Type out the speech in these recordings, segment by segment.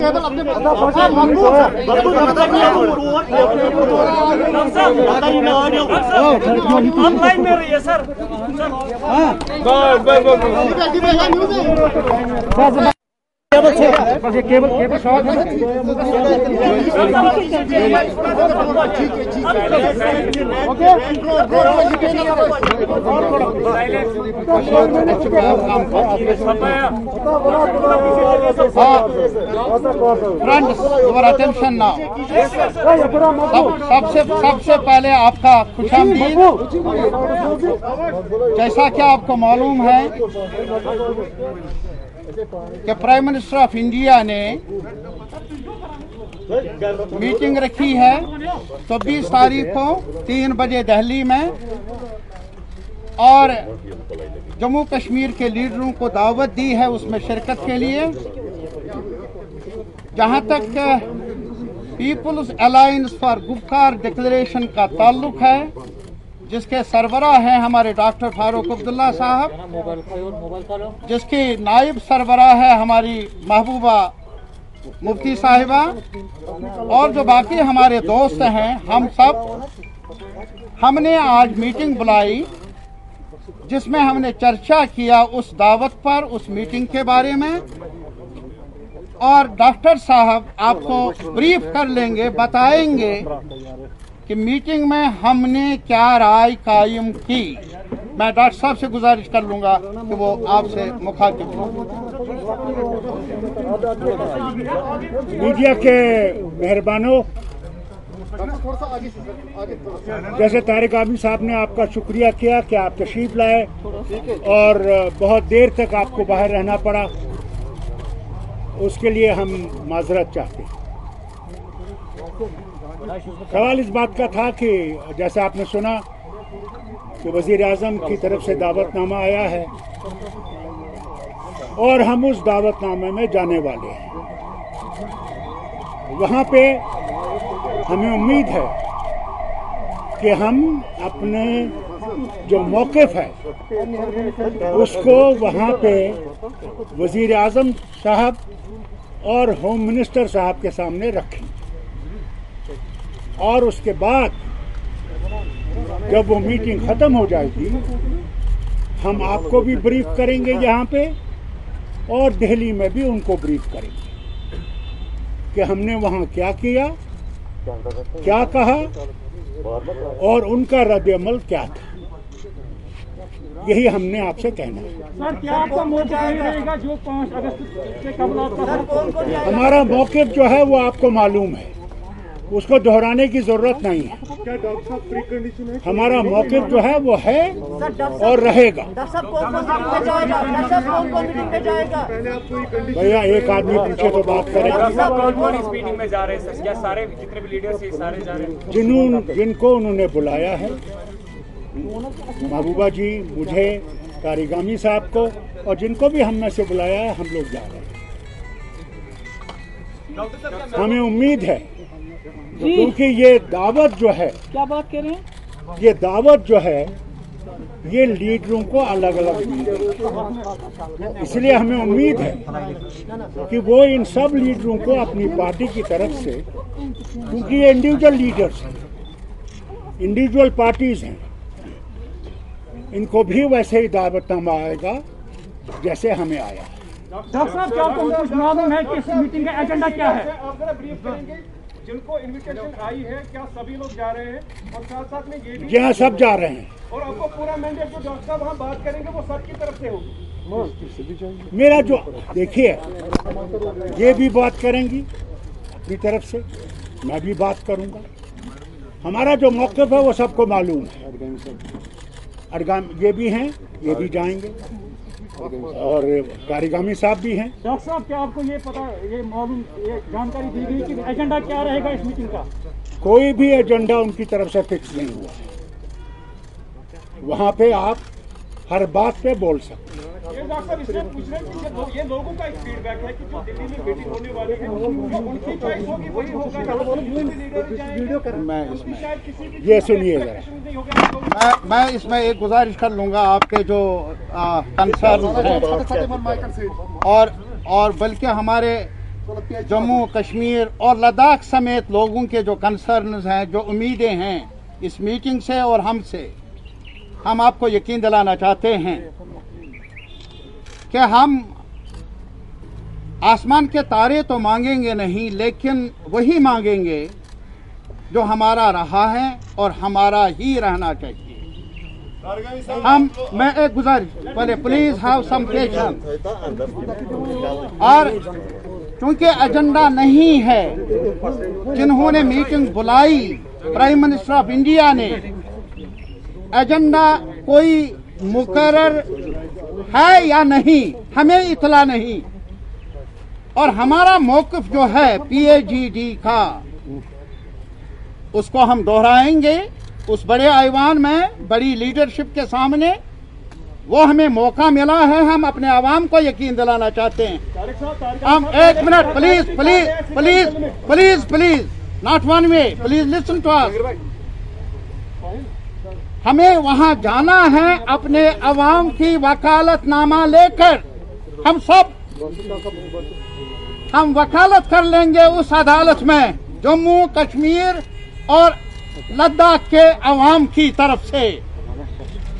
Online में रही है सर। केबल शॉर्ट है। Friends, your attention now. सबसे पहले आपका खुशामदीद। जैसा कि आपको मालूम है कि प्राइम मिनिस्टर ऑफ इंडिया ने मीटिंग रखी है 24 तारीख को 3 बजे दिल्ली में, और जम्मू कश्मीर के लीडरों को दावत दी है उसमें शिरकत के लिए। जहां तक पीपुल्स अलायंस फॉर गुफ्तार डिक्लेरेशन का ताल्लुक है, जिसके सरबराह हैं हमारे डॉक्टर फारूक अब्दुल्ला साहब, जिसकी नायब सरबराह है हमारी महबूबा मुफ्ती साहिबा, और जो बाकी हमारे दोस्त हैं, हमने आज मीटिंग बुलाई जिसमें हमने चर्चा किया उस दावत पर, उस मीटिंग के बारे में। और डॉक्टर साहब आपको ब्रीफ कर लेंगे, बताएंगे कि मीटिंग में हमने क्या राय कायम की। मैं डॉक्टर साहब से गुजारिश कर लूंगा कि वो आपसे मुखातिब हों। मीडिया के मेहरबानों, जैसे तारिक आमिर साहब ने आपका शुक्रिया किया कि आप तशरीफ लाए और बहुत देर तक आपको बाहर रहना पड़ा, उसके लिए हम माजरत चाहते हैं। सवाल इस बात का था कि जैसा आपने सुना कि वज़ीर आज़म की तरफ से दावतनामा आया है और हम उस दावतनामे में जाने वाले हैं। वहाँ पे हमें उम्मीद है कि हम अपने जो मौक़िफ़ है उसको वहाँ पे वज़ीर आज़म साहब और होम मिनिस्टर साहब के सामने रखें, और उसके बाद जब वो मीटिंग ख़त्म हो जाएगी हम आपको भी ब्रीफ करेंगे यहाँ पे, और दिल्ली में भी उनको ब्रीफ करेंगे कि हमने वहाँ क्या किया, क्या कहा और उनका रद्द-ए-अमल क्या था। यही हमने आपसे कहना है। सर, क्या आपका मौक़िफ़ रहेगा जो 5 अगस्त से कबल आपका? हमारा मौक़िफ़ जो है वो आपको मालूम है, उसको दोहराने की जरूरत नहीं है। क्या डॉक्टर साहब प्री कंडीशन है? हमारा मौक़िफ़ जो है वो है और रहेगा। भैया एक आदमी पीछे तो बात करेगा। कौन इस मीटिंग में जा रहे हैं सर? क्या सारे जितने भी लीडर्स हैं सारे जा रहे हैं? जिनको उन्होंने बुलाया है, महबूबा जी, मुझे, तारिगामी साहब को, और जिनको भी हम में से बुलाया है, हम लोग जा रहे हैं। हमें उम्मीद है क्योंकि ये दावत जो है, क्या बात कर रहे हैं? ये दावत जो है ये लीडरों को अलग अलग दी गई, इसलिए हमें उम्मीद है कि वो इन सब लीडरों को अपनी पार्टी की तरफ से, क्योंकि ये इंडिविजुअल लीडर्स हैं, इंडिविजुअल पार्टीज हैं, इनको भी वैसे ही दावतनामा आएगा जैसे हमें आया। डॉक्टर साहब, क्या आपको कुछ मालूम है कि इस मीटिंग का एजेंडा क्या है? आप जरा ब्रीफ करेंगे, जिनको इनविटेशन आई है क्या सभी लोग जा रहे हैं, और साथ साथ में ये भी जी हाँ, सब जा रहे हैं। और आपको पूरा मैंडेट जो डॉक्टर साहब वहाँ बात करेंगे वो सबकी तरफ से होगी? मेरा जो देखिए, ये भी बात करेंगी अपनी तरफ से, मैं भी बात करूंगा। हमारा जो मौक़िफ़ है वो सबको मालूम है। ये भी हैं, ये भी जाएंगे, और तारिगामी साहब भी हैं। डॉक्टर साहब, क्या आपको ये पता, ये मालूम, ये जानकारी दी गई कि एजेंडा क्या रहेगा इस मीटिंग का? कोई भी एजेंडा उनकी तरफ से फिक्स नहीं हुआ है। वहाँ पे आप हर बात पे बोल सकते हैं। ये डॉक्टर इसलिए पूछ रहे हैं कि ये लोगों का एक फीडबैक है कि जो दिल्ली में मीटिंग होने वाली है जो उनकी चॉइस होगी वही होगा। मैं इसमें शायद किसी की ये सुनिए जरा, मैं इसमें एक गुजारिश कर लूंगा आपके जो कंसर्न हैं, और बल्कि हमारे जम्मू कश्मीर और लद्दाख समेत लोगों के जो कंसर्न्स हैं, जो उम्मीदें हैं इस मीटिंग से और हमसे, हम आपको यकीन दिलाना चाहते हैं कि हम आसमान के तारे तो मांगेंगे नहीं, लेकिन वही मांगेंगे जो हमारा रहा है और हमारा ही रहना चाहिए। मैं एक गुजारिश, पहले प्लीज हैव सम पेशेंस। और चूंकि एजेंडा नहीं है, जिन्होंने मीटिंग बुलाई प्राइम मिनिस्टर ऑफ इंडिया ने, एजेंडा कोई मुकर्रर है या नहीं हमें इतला नहीं, और हमारा मौक़िफ़ जो है PAGD का उसको हम दोहराएंगे उस बड़े ऐवान में, बड़ी लीडरशिप के सामने। वो हमें मौका मिला है, हम अपने आवाम को यकीन दिलाना चाहते हैं। हम एक minute please please please please please not one way, please listen to us. हमें वहां जाना है अपने अवाम की वकालतनामा लेकर। हम वकालत कर लेंगे उस अदालत में जम्मू कश्मीर और लद्दाख के अवाम की तरफ से।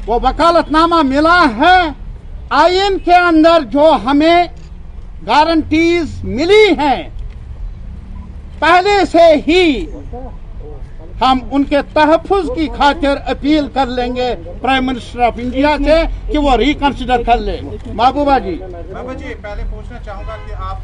वो वकालतनामा मिला है, आईन के अंदर जो हमें गारंटीज मिली हैं पहले से ही, हम उनके तहफ़्फ़ुज़ की खातिर अपील कर लेंगे प्राइम मिनिस्टर ऑफ इंडिया से कि वो रिकंसिडर कर ले। महबूबा जी, पहले पूछना चाहूंगा कि आप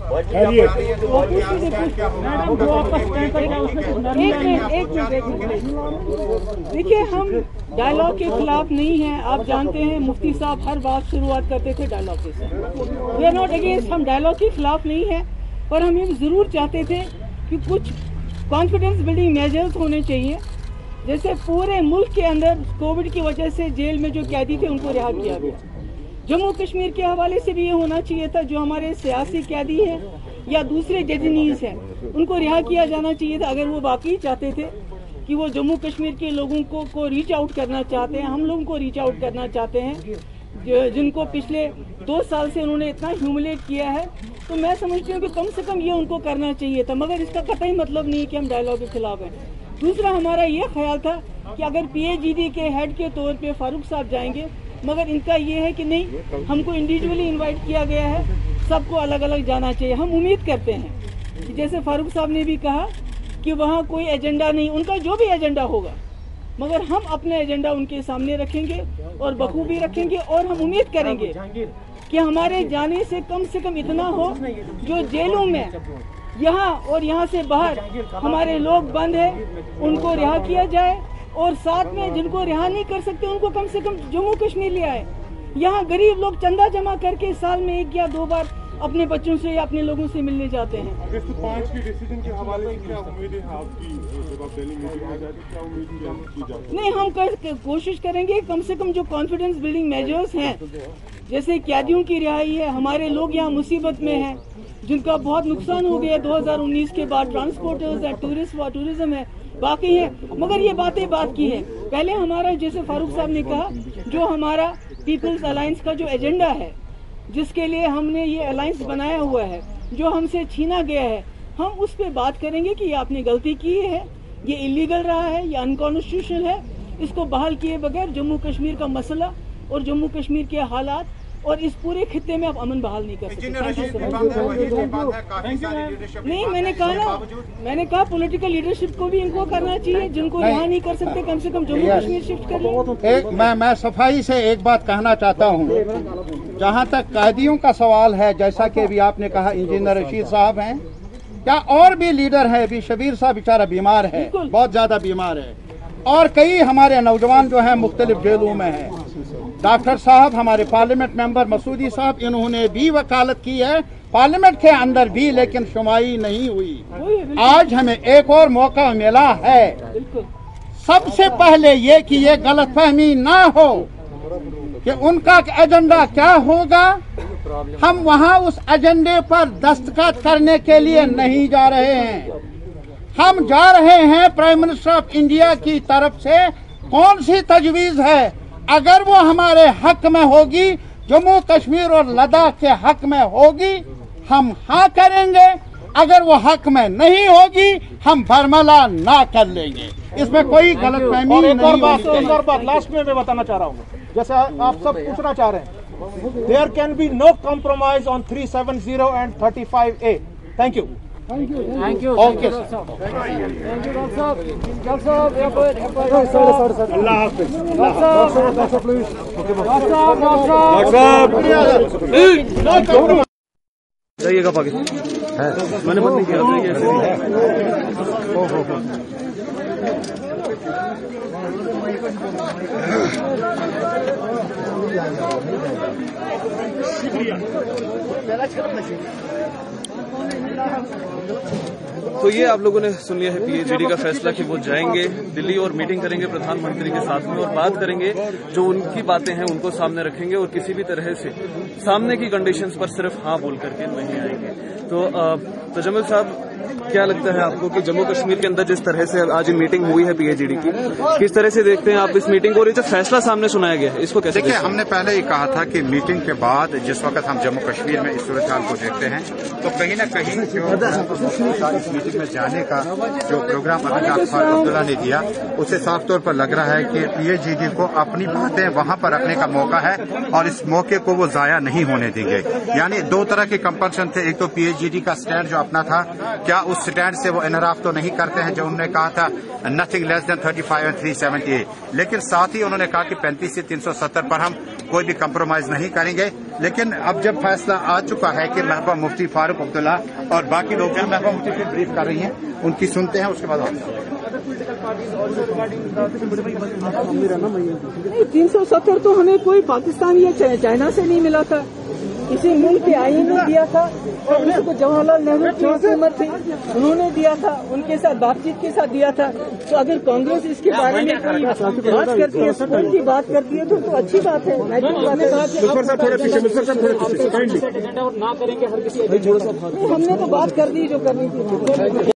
देखिए, हम डायलॉग के खिलाफ नहीं हैं। आप जानते हैं मुफ्ती साहब हर बात शुरुआत करते थे डायलॉग के साथ। वी आर नॉट अगेंस्ट, हम डायलॉग के खिलाफ नहीं है, पर हम ये जरूर चाहते थे कि कुछ कॉन्फिडेंस बिल्डिंग मेजर्स होने चाहिए। जैसे पूरे मुल्क के अंदर कोविड की वजह से जेल में जो कैदी थे उनको रिहा किया गया। जम्मू कश्मीर के हवाले से भी ये होना चाहिए था, जो हमारे सियासी कैदी हैं या दूसरे डेटेनीज हैं उनको रिहा किया जाना चाहिए था। अगर वो वाकई चाहते थे कि वो जम्मू कश्मीर के लोगों को रीच आउट करना चाहते हैं, हम लोगों को रीच आउट करना चाहते हैं, जिनको पिछले 2 साल से उन्होंने इतना ह्यूमिलेट किया है, तो मैं समझती हूँ कि कम से कम ये उनको करना चाहिए था। मगर इसका कतई मतलब नहीं कि हम डायलॉग के खिलाफ हैं। दूसरा, हमारा ये ख्याल था कि अगर PAGD के हेड के तौर पे फारूक साहब जाएंगे, मगर इनका ये है कि नहीं, हमको इंडिविजुअली इनवाइट किया गया है, सबको अलग अलग जाना चाहिए। हम उम्मीद करते हैं कि जैसे फारूक साहब ने भी कहा कि वहाँ कोई एजेंडा नहीं, उनका जो भी एजेंडा होगा, मगर हम अपने एजेंडा उनके सामने रखेंगे और बखूबी रखेंगे। और हम उम्मीद करेंगे कि हमारे जाने से कम इतना हो, जो जेलों में यहाँ और यहाँ से बाहर हमारे लोग बंद हैं उनको रिहा किया जाए, और साथ में जिनको रिहा नहीं कर सकते उनको कम से कम जम्मू कश्मीर ले आए। यहाँ गरीब लोग चंदा जमा करके साल में 1 या 2 बार अपने बच्चों से या अपने लोगों से मिलने जाते हैं। अगस्त 5 की डिसीजन के हवाले से क्या उम्मीदें हैं आपकी? जब आप दिल्ली मीटिंग में जाएंगे, क्या उम्मीद की जाती है? नहीं, हम कोशिश करेंगे कम से कम जो कॉन्फिडेंस बिल्डिंग मेजर्स हैं, जैसे कैदियों की रिहाई है, हमारे लोग यहाँ मुसीबत में हैं जिनका बहुत नुकसान हो गया 2019 के बाद, ट्रांसपोर्टर्स है, टूरिज्म है, बाकी है, मगर ये बातें बात की है। पहले हमारा, जैसे फारूक साहब ने कहा, जो हमारा पीपल्स अलायंस का जो एजेंडा है, जिसके लिए हमने ये अलायंस बनाया हुआ है, जो हमसे छीना गया है, हम उस पर बात करेंगे कि ये आपने गलती की है, ये इलीगल रहा है, ये अनकॉन्स्टिट्यूशनल है, इसको बहाल किए बगैर जम्मू कश्मीर का मसला और जम्मू कश्मीर के हालात और इस पूरे खित्ते में आप अमन बहाल नहीं कर सकते। नहीं, मैंने कहा पॉलिटिकल लीडरशिप को भी इनको करना चाहिए, जिनको यहाँ नहीं कर सकते कम से कम जम्मू कश्मीर शिफ्ट कर लें। मैं सफाई से एक बात कहना चाहता हूँ, जहाँ तक कैदियों का सवाल है, जैसा कि अभी आपने कहा इंजीनियर रशीद साहब हैं, क्या और भी लीडर है, अभी शबीर साहब बेचारा बीमार है, बहुत ज्यादा बीमार है, और कई हमारे नौजवान जो हैं मुख्तलिफ जेलों में हैं। डॉक्टर साहब, हमारे पार्लियामेंट मेंबर मसूदी साहब, इन्होंने भी वकालत की है पार्लियामेंट के अंदर भी, लेकिन सुनवाई नहीं हुई। आज हमें एक और मौका मिला है, सबसे पहले ये कि ये गलतफहमी ना हो कि उनका एजेंडा क्या होगा। हम वहाँ उस एजेंडे पर दस्तखत करने के लिए नहीं जा रहे हैं, हम जा रहे हैं प्राइम मिनिस्टर ऑफ इंडिया की तरफ से कौन सी तजवीज है, अगर वो हमारे हक में होगी, जम्मू कश्मीर और लद्दाख के हक में होगी, हम हाँ करेंगे, अगर वो हक में नहीं होगी हम बरमला ना कर लेंगे, इसमें कोई गलतफहमी नहीं एक और बात होगी। लास्ट में मैं बताना चाह रहा हूँ, जैसे आप सब पूछना चाह रहे हैं, there can be no compromise on 370 and 35A। Thank you. Okay अल्लाह हाफिज। जाइएगा पाकिस्तान मैंने बंद नहीं किया तो ये आप लोगों ने सुन लिया है पीएचईडी का फैसला कि वो जाएंगे दिल्ली और मीटिंग करेंगे प्रधानमंत्री के साथ में और बात करेंगे, जो उनकी बातें हैं उनको सामने रखेंगे और किसी भी तरह से सामने की कंडीशंस पर सिर्फ हाँ बोल करके नहीं आएंगे। तो तजम्मुल साहब, क्या लगता है आपको कि जम्मू कश्मीर के अंदर जिस तरह से आज मीटिंग हुई है पीएचईडी की, किस तरह से देखते हैं आप इस मीटिंग को और ये जो फैसला सामने सुनाया गया है इसको कैसे देखिए? हमने पहले ही कहा था कि मीटिंग के बाद जिस वक्त हम जम्मू कश्मीर में इस सूरत हाल को देखते हैं तो कहीं न कहीं जो इस मीटिंग में जाने का जो प्रोग्राम डॉक्टर फारूक अब्दुल्ला ने दिया उससे साफ तौर पर लग रहा है कि पीएचईडी को अपनी बातें वहां पर रखने का मौका है और इस मौके को वो जाया नहीं होने देंगे। यानी दो तरह के कंपल्सन थे, एक तो पीएचईडी का स्टैंड जो अपना था, क्या उस स्टैंड से वो इनराफ तो नहीं करते हैं जो उन्होंने कहा था नथिंग लेस देन 35 एंड 370, लेकिन साथ ही उन्होंने कहा कि 35 से 370 पर हम कोई भी कंप्रोमाइज नहीं करेंगे। लेकिन अब जब फैसला आ चुका है कि महबूबा मुफ्ती फारूक अब्दुल्ला और बाकी लोग जो महबूबा मुफ्ती फिर ब्रीफ कर रही हैं, उनकी सुनते हैं, उसके बाद 370 तो हमें कोई पाकिस्तान या चाइना से नहीं मिला था, किसी मुल्क के आईन ने दिया था और उसको जवाहरलाल नेहरू की हुकूमत थी उन्होंने दिया था, उनके साथ बातचीत के साथ दिया था। तो अगर कांग्रेस इसके बारे में कोई बात करती है, सुकून की बात करती है तो अच्छी बात है। हमने तो बात कर दी जो करनी थी।